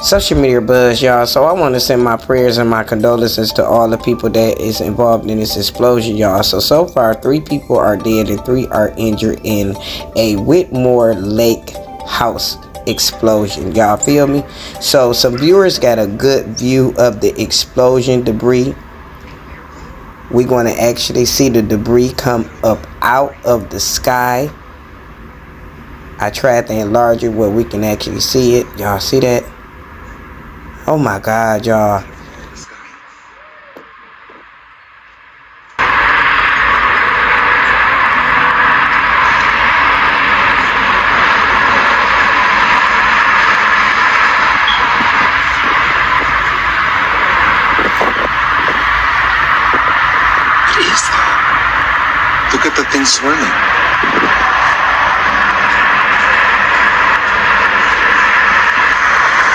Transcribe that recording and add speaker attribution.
Speaker 1: social media buzz, y'all. So I want to send my prayers and my condolences to all the people that is involved in this explosion, y'all. So far 3 people are dead and 3 are injured in a Whitmore Lake house explosion, y'all feel me? So some viewers got a good view of the explosion debris. We're going to actually see the debris come up out of the sky. I tried to enlarge it where we can actually see it. Y'all see that? Oh my God, y'all.
Speaker 2: What is that? Look at the thing swirling.